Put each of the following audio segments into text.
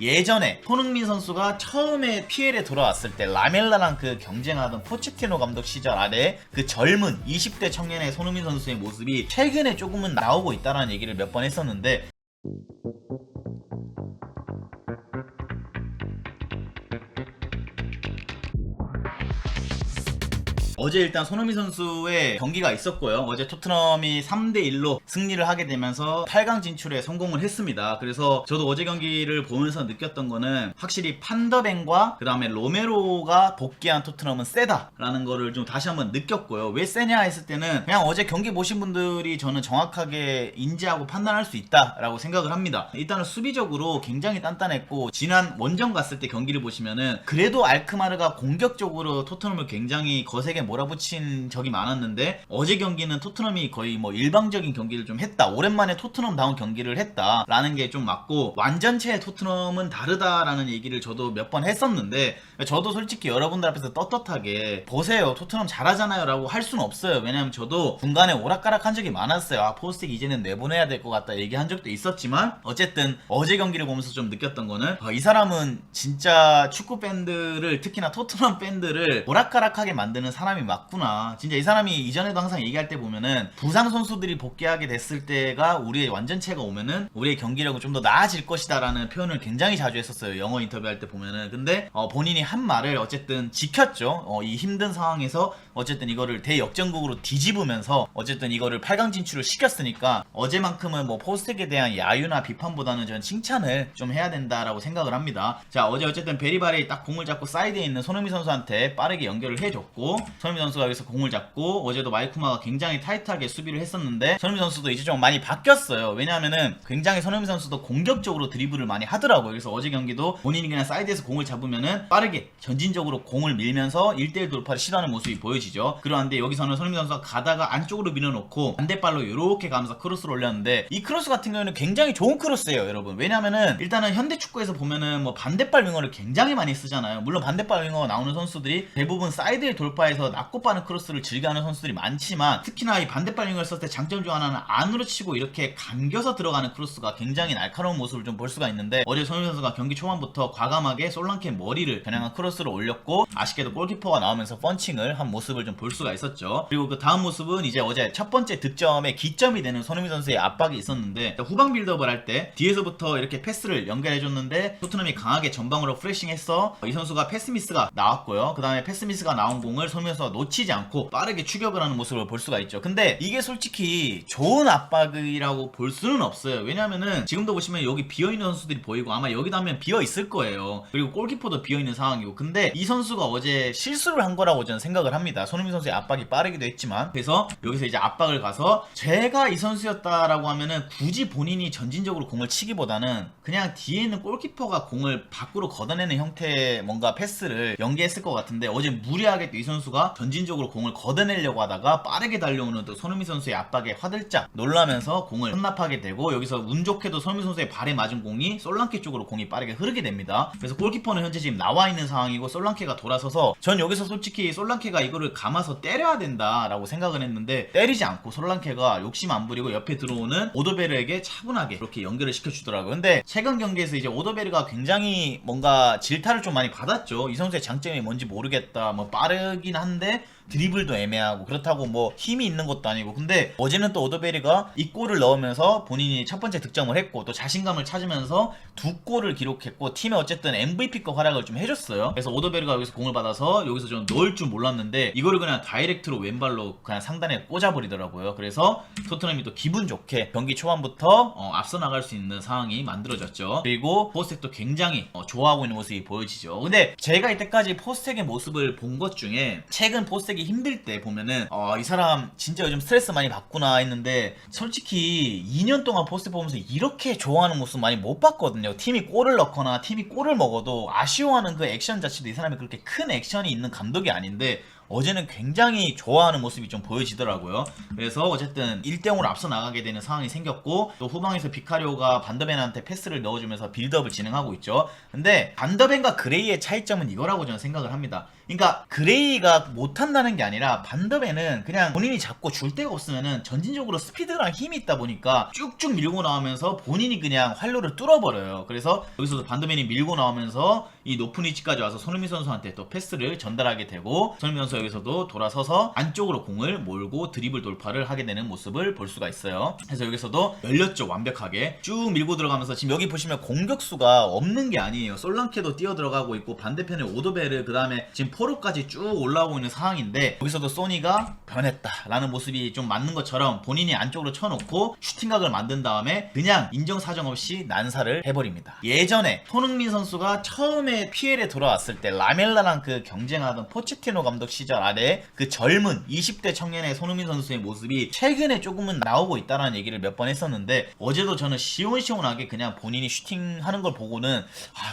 예전에 손흥민 선수가 처음에 PL에 돌아왔을 때 라멜라랑 그 경쟁하던 포체티노 감독 시절 아래 그 젊은 20대 청년의 손흥민 선수의 모습이 최근에 조금은 나오고 있다는 얘기를 몇 번 했었는데, 어제 일단 손흥민 선수의 경기가 있었고요. 어제 토트넘이 3대1로 승리를 하게 되면서 8강 진출에 성공을 했습니다. 그래서 저도 어제 경기를 보면서 느꼈던 거는 확실히 판더벤과 그 다음에 로메로가 복귀한 토트넘은 세다라는 거를 좀 다시 한번 느꼈고요. 왜 세냐 했을 때는 그냥 어제 경기 보신 분들이 저는 정확하게 인지하고 판단할 수 있다라고 생각을 합니다. 일단은 수비적으로 굉장히 단단했고, 지난 원정 갔을 때 경기를 보시면은 그래도 알크마르가 공격적으로 토트넘을 굉장히 거세게 몰아붙인 적이 많았는데, 어제 경기는 토트넘이 거의 뭐 일방적인 경기를 좀 했다, 오랜만에 토트넘다운 경기를 했다 라는 게 좀 맞고, 완전체 토트넘은 다르다라는 얘기를 저도 몇 번 했었는데, 저도 솔직히 여러분들 앞에서 떳떳하게 보세요, 토트넘 잘하잖아요 라고 할 수는 없어요. 왜냐면 저도 중간에 오락가락한 적이 많았어요. 아, 포스텍 이제는 내보내야 될 것 같다 얘기한 적도 있었지만, 어쨌든 어제 경기를 보면서 좀 느꼈던 거는, 이 사람은 진짜 축구 팬들을, 특히나 토트넘 팬들을 오락가락하게 만드는 사람이 맞구나. 진짜 이 사람이 이전에도 항상 얘기할 때 보면은 부상 선수들이 복귀하게 됐을 때가 우리의 완전체가 오면은 우리의 경기력은 좀 더 나아질 것이다 라는 표현을 굉장히 자주 했었어요, 영어 인터뷰할 때 보면은. 근데 본인이 한 말을 어쨌든 지켰죠. 이 힘든 상황에서 어쨌든 이거를 대역전극으로 뒤집으면서 어쨌든 이거를 8강 진출을 시켰으니까, 어제만큼은 뭐 포스텍에 대한 야유나 비판보다는 저는 칭찬을 좀 해야 된다라고 생각을 합니다. 자, 어제 어쨌든 베리바리 딱 공을 잡고 사이드에 있는 손흥민 선수한테 빠르게 연결을 해줬고, 손흥민 선수가 여기서 공을 잡고, 어제도 마이쿠마가 굉장히 타이트하게 수비를 했었는데, 손흥민 선수도 이제 좀 많이 바뀌었어요. 왜냐하면은 굉장히 손흥민 선수도 공격적으로 드리블을 많이 하더라고요. 그래서 어제 경기도 본인이 그냥 사이드에서 공을 잡으면은 빠르게 전진적으로 공을 밀면서 1대1 돌파를 시도하는 모습이 보여지죠. 그런데 여기서는 손흥민 선수가 가다가 안쪽으로 밀어놓고 반대발로 이렇게 가면서 크로스를 올렸는데, 이 크로스 같은 경우에는 굉장히 좋은 크로스예요, 여러분. 왜냐면은 일단은 현대 축구에서 보면은 뭐 반대발 윙어를 굉장히 많이 쓰잖아요. 물론 반대발 윙어가 나오는 선수들이 대부분 사이드의 돌파에서 낮고 빠른 크로스를 즐겨하는 선수들이 많지만, 특히나 이 반대발 윙어를 썼을 때 장점 중 하나는 안으로 치고 이렇게 감겨서 들어가는 크로스가 굉장히 날카로운 모습을 좀 볼 수가 있는데, 어제 손흥민 선수가 경기 초반부터 과감하게 솔랑케 머리를 겨냥한 크로스를 올렸고, 아쉽게도 골키퍼가 나오면서 펀칭을 한 모습을 좀 볼 수가 있었죠. 그리고 그 다음 모습은 이제 어제 첫 번째 득점의 기점이 되는 손흥민 선수의 압박이 있었는데, 후방 빌드업을 할 때 뒤에서부터 이렇게 패스를 연결해줬는데 토트넘이 강하게 전방으로 프레싱해서 이 선수가 패스 미스가 나왔고요. 그 다음에 패스 미스가 나온 공을 손흥민 선수가 놓치지 않고 빠르게 추격을 하는 모습을 볼 수가 있죠. 근데 이게 솔직히 좋은 압박이라고 볼 수는 없어요. 왜냐면은 지금도 보시면 여기 비어있는 선수들이 보이고, 아마 여기도 하면 비어있을 거예요. 그리고 골키퍼도 비어있는 상황이고, 근데 이 선수가 어제 실수를 한 거라고 저는 생각을 합니다. 손흥민 선수의 압박이 빠르기도 했지만. 그래서 여기서 이제 압박을 가서, 제가 이 선수였다라고 하면은 굳이 본인이 전진적으로 공을 치기보다는 그냥 뒤에 있는 골키퍼가 공을 밖으로 걷어내는 형태의 뭔가 패스를 연계했을 것 같은데, 어제 무리하게 또 이 선수가 전진적으로 공을 걷어내려고 하다가 빠르게 달려오는 또 손흥민 선수의 압박에 화들짝 놀라면서 공을 혼납하게 되고, 여기서 운 좋게도 손흥민 선수의 발에 맞은 공이 솔랑케 쪽으로 공이 빠르게 흐르게 됩니다. 그래서 골키퍼는 현재 지금 나와 있는 상황이고, 솔랑케가 돌아서서, 전 여기서 솔직히 솔랑케가 이거를 감아서 때려야 된다라고 생각을 했는데, 때리지 않고 솔랑케가 욕심 안 부리고 옆에 들어오는 오더베르에게 차분하게 이렇게 연결을 시켜주더라고요. 근데 최근 경기에서 이제 오더베르가 굉장히 뭔가 질타를 좀 많이 받았죠. 이 선수의 장점이 뭔지 모르겠다, 뭐 빠르긴 한데 드리블도 애매하고, 그렇다고 뭐 힘이 있는 것도 아니고. 근데 어제는 또 오더베리가 이 골을 넣으면서 본인이 첫 번째 득점을 했고, 또 자신감을 찾으면서 두 골을 기록했고, 팀에 어쨌든 MVP급 활약을 좀 해줬어요. 그래서 오더베리가 여기서 공을 받아서 여기서 좀 넣을 줄 몰랐는데, 이거를 그냥 다이렉트로 왼발로 그냥 상단에 꽂아버리더라고요. 그래서 토트넘이 또 기분 좋게 경기 초반부터 앞서 나갈 수 있는 상황이 만들어졌죠. 그리고 포스텍도 굉장히 좋아하고 있는 모습이 보여지죠. 근데 제가 이때까지 포스텍의 모습을 본 것 중에, 최근 포스텍 힘들 때 보면은 이 사람 진짜 요즘 스트레스 많이 받구나 했는데, 솔직히 2년 동안 포스텍 보면서 이렇게 좋아하는 모습 많이 못 봤거든요. 팀이 골을 넣거나 팀이 골을 먹어도 아쉬워하는 그 액션 자체도, 이 사람이 그렇게 큰 액션이 있는 감독이 아닌데 어제는 굉장히 좋아하는 모습이 좀 보여지더라고요. 그래서 어쨌든 1대0으로 앞서 나가게 되는 상황이 생겼고, 또 후방에서 비카리오가 반더벤한테 패스를 넣어주면서 빌드업을 진행하고 있죠. 근데 반더벤과 그레이의 차이점은 이거라고 저는 생각을 합니다. 그러니까 그레이가 못한다는 게 아니라 반더벤은 그냥 본인이 잡고 줄 데가 없으면은 전진적으로 스피드랑 힘이 있다 보니까 쭉쭉 밀고 나오면서 본인이 그냥 활로를 뚫어버려요. 그래서 여기서도 반더벤이 밀고 나오면서 이 높은 위치까지 와서 손흥민 선수한테 또 패스를 전달하게 되고, 손흥민 선수 여기서도 돌아서서 안쪽으로 공을 몰고 드리블 돌파를 하게 되는 모습을 볼 수가 있어요. 그래서 여기서도 열렸죠. 완벽하게 쭉 밀고 들어가면서 지금 여기 보시면 공격수가 없는 게 아니에요. 솔랑케도 뛰어 들어가고 있고, 반대편에 오도베르, 그 다음에 지금 포로까지 쭉 올라오고 있는 상황인데, 여기서도 소니가 변했다라는 모습이 좀 맞는 것처럼 본인이 안쪽으로 쳐놓고 슈팅각을 만든 다음에 그냥 인정사정 없이 난사를 해버립니다. 예전에 손흥민 선수가 처음에 PL에 돌아왔을 때 라멜라랑 그 경쟁하던 포체티노 감독 시절 아래 그 젊은 20대 청년의 손흥민 선수의 모습이 최근에 조금은 나오고 있다는 얘기를 몇 번 했었는데, 어제도 저는 시원시원하게 그냥 본인이 슈팅하는 걸 보고는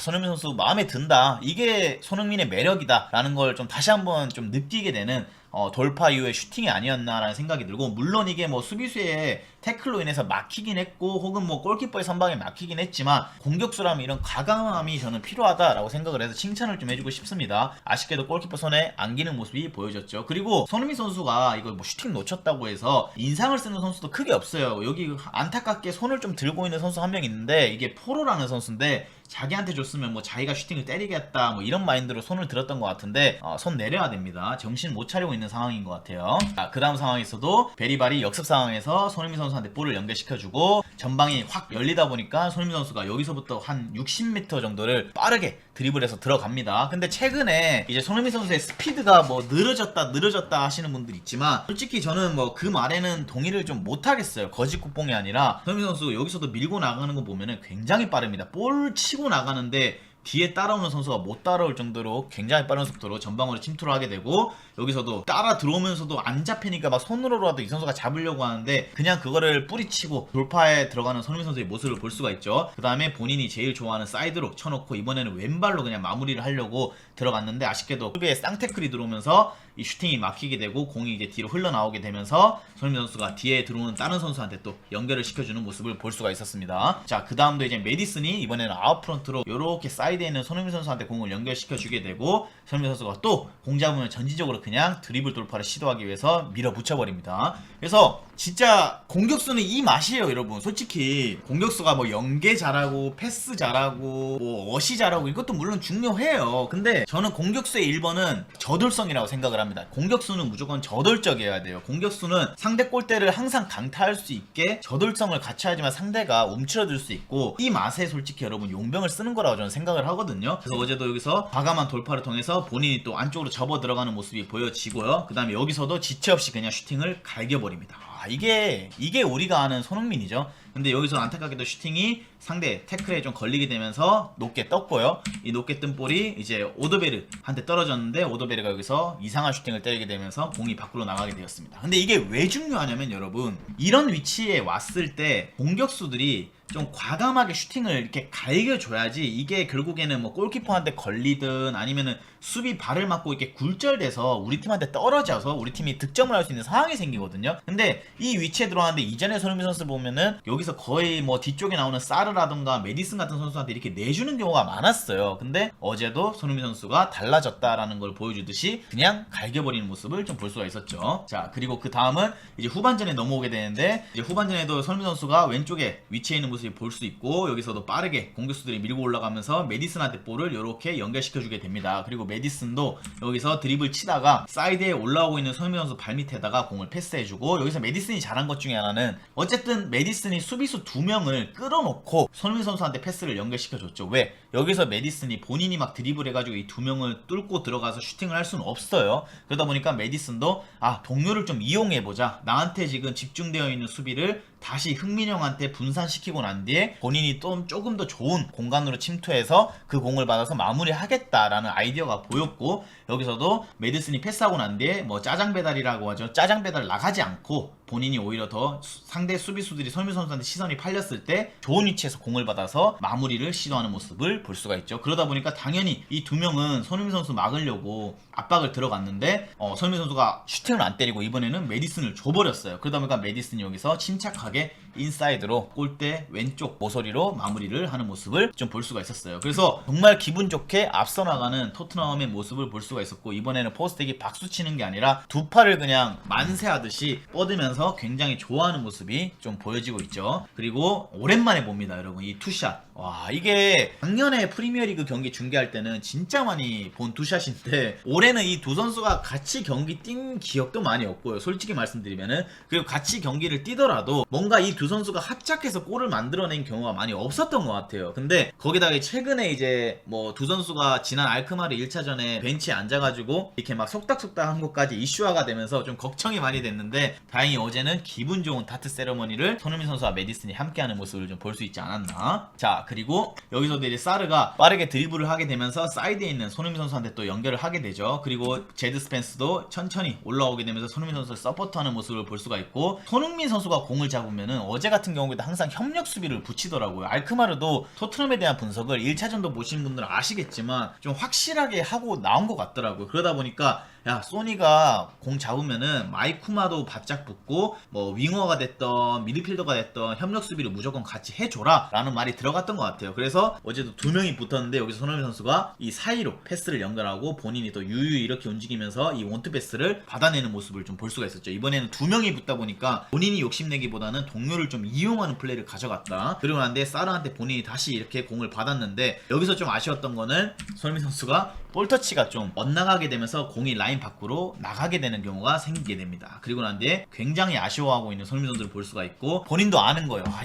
손흥민 선수 마음에 든다, 이게 손흥민의 매력이다 라는 걸 좀 다시 한번 좀 느끼게 되는 돌파 이후의 슈팅이 아니었나라는 생각이 들고, 물론 이게 뭐 수비수의 태클로 인해서 막히긴 했고, 혹은 뭐 골키퍼의 선방에 막히긴 했지만, 공격수라면 이런 과감함이 저는 필요하다라고 생각을 해서 칭찬을 좀 해주고 싶습니다. 아쉽게도 골키퍼 손에 안기는 모습이 보여졌죠. 그리고 손흥민 선수가 이거 뭐 슈팅 놓쳤다고 해서 인상을 쓰는 선수도 크게 없어요. 여기 안타깝게 손을 좀 들고 있는 선수 한 명 있는데, 이게 포로라는 선수인데 자기한테 줬으면 뭐 자기가 슈팅을 때리겠다 뭐 이런 마인드로 손을 들었던 것 같은데, 손 내려야 됩니다. 정신 못 차리고 있는 상황인 것 같아요. 그 다음 상황에서도 베리발이 역습 상황에서 손흥민 선수한테 볼을 연결시켜주고, 전방이 확 열리다 보니까 손흥민 선수가 여기서부터 한 60m 정도를 빠르게 드리블해서 들어갑니다. 근데 최근에 이제 손흥민 선수의 스피드가 뭐 늘어졌다 하시는 분들 있지만, 솔직히 저는 뭐 그 말에는 동의를 좀 못하겠어요. 거짓 국뽕이 아니라 손흥민 선수 여기서도 밀고 나가는 거 보면은 굉장히 빠릅니다. 볼 치고 나가는데 뒤에 따라오는 선수가 못 따라올 정도로 굉장히 빠른 속도로 전방으로 침투를 하게 되고, 여기서도 따라 들어오면서도 안 잡히니까 막 손으로라도 이 선수가 잡으려고 하는데 그냥 그거를 뿌리치고 돌파에 들어가는 손흥민 선수의 모습을 볼 수가 있죠. 그 다음에 본인이 제일 좋아하는 사이드로 쳐놓고 이번에는 왼발로 그냥 마무리를 하려고 들어갔는데, 아쉽게도 수비에 쌍태클이 들어오면서 이 슈팅이 막히게 되고 공이 이제 뒤로 흘러나오게 되면서 손흥민 선수가 뒤에 들어오는 다른 선수한테 또 연결을 시켜주는 모습을 볼 수가 있었습니다. 자, 그 다음도 이제 메디슨이 이번에는 아웃프런트로 이렇게 사이드에 있는 손흥민 선수한테 공을 연결시켜주게 되고, 손흥민 선수가 또 공 잡으면 전진적으로 그냥 드리블 돌파를 시도하기 위해서 밀어붙여버립니다. 그래서 진짜 공격수는 이 맛이에요, 여러분. 솔직히 공격수가 뭐 연계 잘하고 패스 잘하고 뭐 어시 잘하고 이것도 물론 중요해요. 근데 저는 공격수의 1번은 저돌성이라고 생각을 합니다. 공격수는 무조건 저돌적이어야 돼요. 공격수는 상대 골대를 항상 강타할 수 있게 저돌성을 갖춰야지만 상대가 움츠러들 수 있고, 이 맛에 솔직히 여러분 용병을 쓰는 거라고 저는 생각을 하거든요. 그래서 어제도 여기서 과감한 돌파를 통해서 본인이 또 안쪽으로 접어 들어가는 모습이 보여지고요. 그 다음에 여기서도 지체 없이 그냥 슈팅을 갈겨버립니다. 이게 우리가 아는 손흥민이죠. 근데 여기서 안타깝게도 슈팅이 상대 태클에 좀 걸리게 되면서 높게 떴고요. 이 높게 뜬 볼이 이제 오도베르한테 떨어졌는데, 오도베르가 여기서 이상한 슈팅을 때리게 되면서 공이 밖으로 나가게 되었습니다. 근데 이게 왜 중요하냐면, 여러분, 이런 위치에 왔을 때 공격수들이 좀 과감하게 슈팅을 이렇게 갈겨줘야지 이게 결국에는 뭐 골키퍼한테 걸리든 아니면은 수비 발을 맞고 이렇게 굴절돼서 우리 팀한테 떨어져서 우리 팀이 득점을 할 수 있는 상황이 생기거든요. 근데 이 위치에 들어왔는데, 이전에 손흥민 선수 보면은 여기서 거의 뭐 뒤쪽에 나오는 사르라던가 메디슨 같은 선수한테 이렇게 내주는 경우가 많았어요. 근데 어제도 손흥민 선수가 달라졌다라는 걸 보여주듯이 그냥 갈겨버리는 모습을 좀 볼 수가 있었죠. 자, 그리고 그 다음은 이제 후반전에 넘어오게 되는데, 이제 후반전에도 손흥민 선수가 왼쪽에 위치해 있는 모습이 볼 수 있고, 여기서도 빠르게 공격수들이 밀고 올라가면서 메디슨한테 볼을 이렇게 연결시켜주게 됩니다. 그리고 메디슨도 여기서 드리블 치다가 사이드에 올라오고 있는 손흥민 선수 발밑에다가 공을 패스해주고, 여기서 메디슨이 잘한 것 중에 하나는 어쨌든 메디슨이 수비수 2명을 끌어놓고 손흥민 선수한테 패스를 연결시켜줬죠. 왜? 여기서 메디슨이 본인이 막 드리블 해가지고 이 2명을 뚫고 들어가서 슈팅을 할 수는 없어요. 그러다 보니까 메디슨도 동료를 좀 이용해보자, 나한테 지금 집중되어 있는 수비를 다시 흥민형한테 분산시키고 난 뒤에 본인이 또 조금 더 좋은 공간으로 침투해서 그 공을 받아서 마무리하겠다라는 아이디어가 보였고, 여기서도 메디슨이 패스하고 난 뒤에 뭐 짜장 배달이라고 하죠. 짜장 배달 나가지 않고 본인이 오히려 더 상대 수비수들이 손흥민 선수한테 시선이 팔렸을 때 좋은 위치에서 공을 받아서 마무리를 시도하는 모습을 볼 수가 있죠. 그러다 보니까 당연히 이 두 명은 손흥민 선수 막으려고 압박을 들어갔는데 손흥민 선수가 슈팅을 안 때리고 이번에는 메디슨을 줘버렸어요. 그러다 보니까 메디슨이 여기서 침착하게 인사이드로 골대 왼쪽 모서리로 마무리를 하는 모습을 좀 볼 수가 있었어요. 그래서 정말 기분 좋게 앞서 나가는 토트넘의 모습을 볼 수가 있었고, 이번에는 포스텍이 박수 치는 게 아니라 두 팔을 그냥 만세하듯이 뻗으면서 굉장히 좋아하는 모습이 좀 보여지고 있죠. 그리고 오랜만에 봅니다, 여러분. 이 투샷. 와, 이게 작년에 프리미어리그 경기 중계할 때는 진짜 많이 본 투샷인데 올해는 이 두 선수가 같이 경기 뛴 기억도 많이 없고요, 솔직히 말씀드리면은. 그리고 같이 경기를 뛰더라도 뭔가 이 두 선수가 합작해서 골을 만들어낸 경우가 많이 없었던 것 같아요. 근데 거기다가 최근에 이제 뭐 두 선수가 지난 알크마르 1차전에 벤치에 앉아가지고 이렇게 막 속닥속닥 한 것까지 이슈화가 되면서 좀 걱정이 많이 됐는데, 다행히 어제는 기분 좋은 다트 세레머니를 손흥민 선수와 메디슨이 함께하는 모습을 좀 볼 수 있지 않았나. 자, 그리고 여기서도 이제 사르가 빠르게 드리블을 하게 되면서 사이드에 있는 손흥민 선수한테 또 연결을 하게 되죠. 그리고 제드 스펜스도 천천히 올라오게 되면서 손흥민 선수를 서포트하는 모습을 볼 수가 있고, 손흥민 선수가 공을 잡으면은 어제 같은 경우에도 항상 협력 수비를 붙이더라고요. 알크마르도 토트넘에 대한 분석을 1차전도 보신 분들은 아시겠지만 좀 확실하게 하고 나온 것 같더라고요. 그러다 보니까 야, 소니가 공 잡으면은 마이쿠마도 바짝 붙고 뭐 윙어가 됐던 미드필더가 됐던 협력 수비를 무조건 같이 해줘라 라는 말이 들어갔던 것 같아요. 그래서 어제도 두 명이 붙었는데 여기서 손흥민 선수가 이 사이로 패스를 연결하고 본인이 또 유유 이렇게 움직이면서 이 원투 패스를 받아내는 모습을 좀 볼 수가 있었죠. 이번에는 두 명이 붙다 보니까 본인이 욕심내기보다는 동료를 좀 이용하는 플레이를 가져갔다. 그리고 난데 사르한테 본인이 다시 이렇게 공을 받았는데, 여기서 좀 아쉬웠던 거는 손흥민 선수가 볼터치가 좀 엇나가게 되면서 공이 라인 밖으로 나가게 되는 경우가 생기게 됩니다. 그리고 난 뒤에 굉장히 아쉬워하고 있는 손흥민 선수를 볼 수가 있고, 본인도 아는 거예요. 아,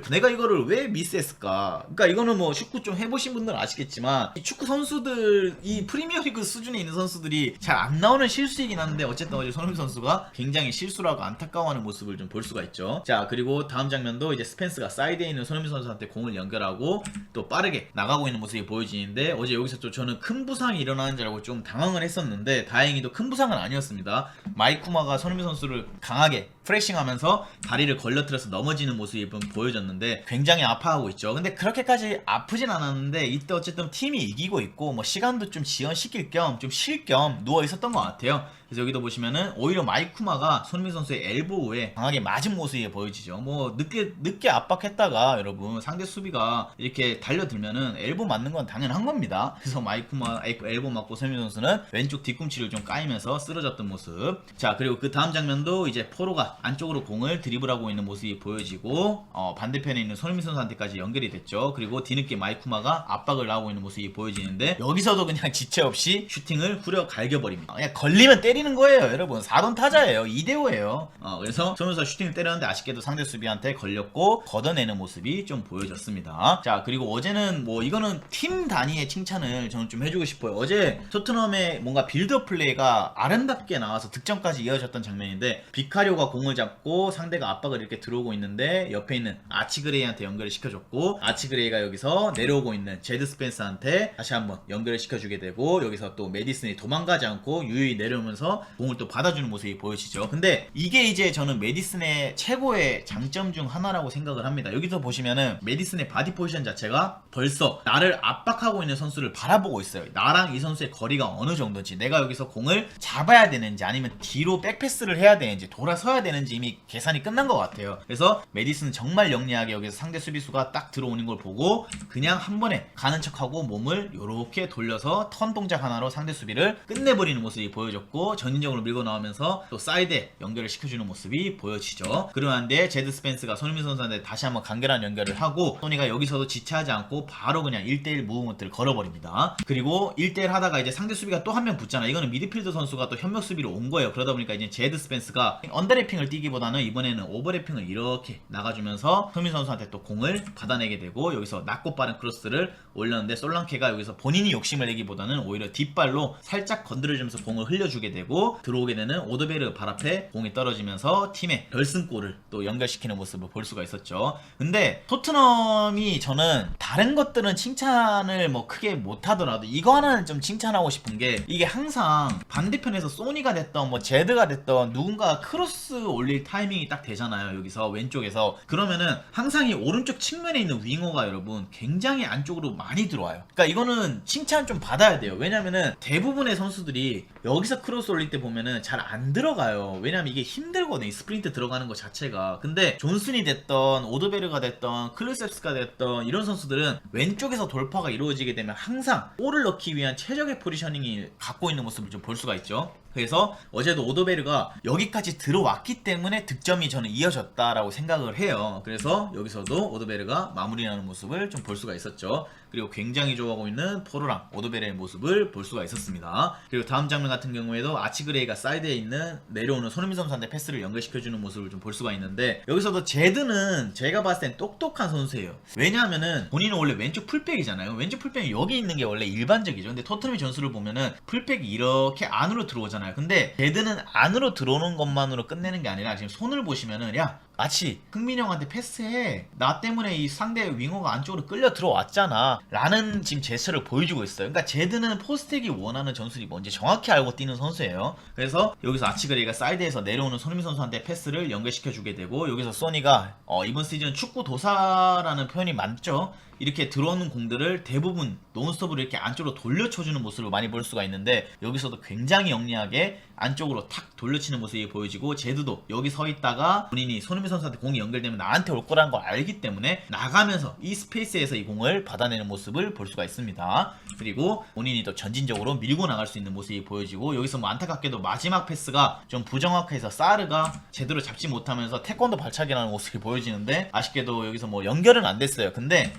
내가 이거를 왜 미스했을까? 그러니까 이거는 뭐 축구 좀 해보신 분들은 아시겠지만 이 축구 선수들, 이 프리미어리그 수준에 있는 선수들이 잘 안 나오는 실수이긴 한데, 어쨌든 어제 손흥민 선수가 굉장히 실수를 하고 안타까워하는 모습을 좀 볼 수가 있죠. 자, 그리고 다음 장면도 이제 스펜스가 사이드에 있는 손흥민 선수한테 공을 연결하고 또 빠르게 나가고 있는 모습이 보여지는데, 어제 여기서 또 저는 큰 부상이 일어나는 줄 알고 좀 당황을 했었는데 다행히도 큰 부상은 아니었습니다. 마이쿠마가 손흥민 선수를 강하게 프레싱하면서 다리를 걸러뜨려서 넘어지는 모습이 보여졌는데 굉장히 아파하고 있죠. 근데 그렇게까지 아프진 않았는데 이때 어쨌든 팀이 이기고 있고 뭐 시간도 좀 지연시킬 겸 좀 쉴 겸 누워 있었던 것 같아요. 그래서 여기도 보시면은 오히려 마이쿠마가 손흥민 선수의 엘보우에 강하게 맞은 모습이 보여지죠. 뭐 늦게 압박했다가 여러분 상대 수비가 이렇게 달려들면은 엘보 맞는 건 당연한 겁니다. 그래서 마이쿠마 엘보 맞고 손흥민 선수는 왼쪽 뒤꿈치를 좀 까이면서 쓰러졌던 모습. 자, 그리고 그 다음 장면도 이제 포로가 안쪽으로 공을 드리블하고 있는 모습이 보여지고 반대편에 있는 손흥민 선수한테까지 연결이 됐죠. 그리고 뒤늦게 마이쿠마가 압박을 하고 있는 모습이 보여지는데, 여기서도 그냥 지체 없이 슈팅을 후려 갈겨버립니다. 그냥 걸리면 때리는 거예요, 여러분. 4번 타자예요. 2대5예요. 그래서 손흥민 선수가 슈팅을 때렸는데 아쉽게도 상대 수비한테 걸렸고 걷어내는 모습이 좀 보여졌습니다. 자, 그리고 어제는 뭐 이거는 팀 단위의 칭찬을 저는 좀 해주고 싶어요. 어제 토트넘의 뭔가 빌드업 플레이가 아름답게 나와서 득점까지 이어졌던 장면인데, 비카리오가 공을 잡고 상대가 압박을 이렇게 들어오고 있는데 옆에 있는 아치그레이한테 연결을 시켜줬고, 아치그레이가 여기서 내려오고 있는 제드 스펜스한테 다시 한번 연결을 시켜주게 되고, 여기서 또 메디슨이 도망가지 않고 유유히 내려오면서 공을 또 받아주는 모습이 보여지죠. 근데 이게 이제 저는 메디슨의 최고의 장점 중 하나라고 생각을 합니다. 여기서 보시면은 메디슨의 바디 포지션 자체가 벌써 나를 압박하고 있는 선수를 바라보고 있어요. 나랑 이 선수의 거리가 어느 정도인지, 내가 여기서 공을 잡아야 되는지 아니면 뒤로 백패스를 해야 되는지 돌아서야 되는지 이미 계산이 끝난 것 같아요. 그래서 메디슨은 정말 영리하게 여기서 상대 수비수가 딱 들어오는 걸 보고 그냥 한 번에 가는 척하고 몸을 이렇게 돌려서 턴 동작 하나로 상대 수비를 끝내버리는 모습이 보여졌고, 전인적으로 밀고 나오면서 또 사이드에 연결을 시켜주는 모습이 보여지죠. 그러는데 제드 스펜스가 손흥민 선수한테 다시 한번 간결한 연결을 하고, 소니가 여기서도 지체하지 않고 바로 그냥 1대1 무브먼트를 걸어버립니다. 그리고 1대1 하다가 이제 상대 수비가 또 한 명 붙잖아. 이거는 미드필더 선수가 또 협력 수비로 온 거예요. 그러다 보니까 이제 제드 스펜스가 언더래핑을 뛰기보다는 이번에는 오버래핑을 이렇게 나가주면서 손흥민 선수한테 또 공을 받아내게 되고, 여기서 낮고 빠른 크로스를 올렸는데 솔랑케가 여기서 본인이 욕심을 내기보다는 오히려 뒷발로 살짝 건드려주면서 공을 흘려주게 되고, 되고 들어오게 되는 오드베르 발 앞에 공이 떨어지면서 팀의 결승골을 또 연결시키는 모습을 볼 수가 있었죠. 근데 토트넘이 저는 다른 것들은 칭찬을 뭐 크게 못하더라도 이거 하나는 좀 칭찬하고 싶은 게 이게 항상 반대편에서 소니가 됐던 뭐 제드가 됐던 누군가 크로스 올릴 타이밍이 딱 되잖아요. 여기서 왼쪽에서 그러면은 항상 이 오른쪽 측면에 있는 윙어가 여러분 굉장히 안쪽으로 많이 들어와요. 그러니까 이거는 칭찬 좀 받아야 돼요. 왜냐면은 대부분의 선수들이 여기서 크로스 올릴 때 보면은 잘 안 들어가요. 왜냐면 이게 힘들거든요. 이 스프린트 들어가는 것 자체가. 근데 존슨이 됐던 오드베르가 됐던 클루셉스가 됐던 이런 선수들은 왼쪽에서 돌파가 이루어지게 되면 항상 골을 넣기 위한 최적의 포지셔닝이 갖고 있는 모습을 좀 볼 수가 있죠. 그래서 어제도 오드베르가 여기까지 들어왔기 때문에 득점이 저는 이어졌다라고 생각을 해요. 그래서 여기서도 오드베르가 마무리하는 모습을 좀 볼 수가 있었죠. 그리고 굉장히 좋아하고 있는 포로랑 오드베르의 모습을 볼 수가 있었습니다. 그리고 다음 장면 같은 경우에도 아치그레이가 사이드에 있는 내려오는 손흥민 선수한테 패스를 연결시켜주는 모습을 좀 볼 수가 있는데 여기서도 제드는 제가 봤을 땐 똑똑한 선수예요. 왜냐하면은 본인은 원래 왼쪽 풀백이잖아요. 왼쪽 풀백이 여기 있는 게 원래 일반적이죠. 근데 토트넘의 전술을 보면은 풀백이 이렇게 안으로 들어오잖아요. 근데 제드는 안으로 들어오는 것만으로 끝내는 게 아니라 지금 손을 보시면은 야 아치 흥민이 형한테 패스해 나 때문에 이 상대 윙어가 안쪽으로 끌려 들어왔잖아 라는 지금 제스처를 보여주고 있어요. 그러니까 제드는 포스텍이 원하는 전술이 뭔지 정확히 알고 뛰는 선수예요. 그래서 여기서 아치그레이가 사이드에서 내려오는 손흥민 선수한테 패스를 연결시켜주게 되고 여기서 소니가 이번 시즌 축구 도사라는 표현이 맞죠. 이렇게 들어오는 공들을 대부분 논스톱으로 이렇게 안쪽으로 돌려쳐주는 모습을 많이 볼 수가 있는데 여기서도 굉장히 영리하게 안쪽으로 탁 돌려치는 모습이 보여지고 제드도 여기 서 있다가 본인이 손흥민 선수한테 공이 연결되면 나한테 올 거라는 걸 알기 때문에 나가면서 이 스페이스에서 이 공을 받아내는 모습을 볼 수가 있습니다. 그리고 본인이 또 전진적으로 밀고 나갈 수 있는 모습이 보여지고 여기서 뭐 안타깝게도 마지막 패스가 좀 부정확해서 사르가 제대로 잡지 못하면서 태권도 발차기라는 모습이 보여지는데 아쉽게도 여기서 뭐 연결은 안 됐어요. 근데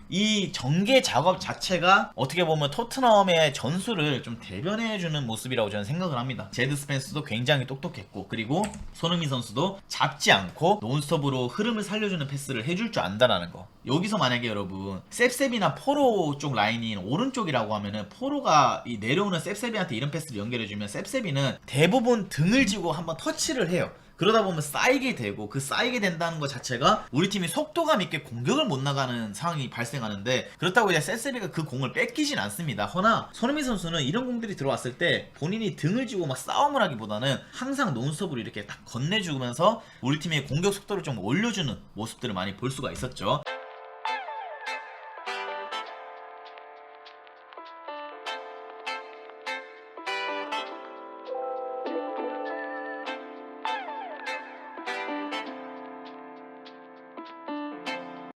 이 전개 작업 자체가 어떻게 보면 토트넘의 전술을 좀 대변해주는 모습이라고 저는 생각을 합니다. 제드 스펜스도 굉장히 똑똑했고 그리고 손흥민 선수도 잡지 않고 논스톱으로 흐름을 살려주는 패스를 해줄 줄 안다라는 거. 여기서 만약에 여러분 셉셉이나 포로 쪽 라인인 오른쪽이라고 하면은 포로가 이 내려오는 셉셉이한테 이런 패스를 연결해주면 셉셉이는 대부분 등을 지고 한번 터치를 해요. 그러다 보면 쌓이게 되고 그 쌓이게 된다는 것 자체가 우리 팀이 속도감 있게 공격을 못 나가는 상황이 발생하는데 그렇다고 이제 세세리가 그 공을 뺏기진 않습니다. 허나 손흥민 선수는 이런 공들이 들어왔을 때 본인이 등을 쥐고 막 싸움을 하기보다는 항상 논스톱으로 이렇게 딱 건네주면서 우리 팀의 공격 속도를 좀 올려주는 모습들을 많이 볼 수가 있었죠.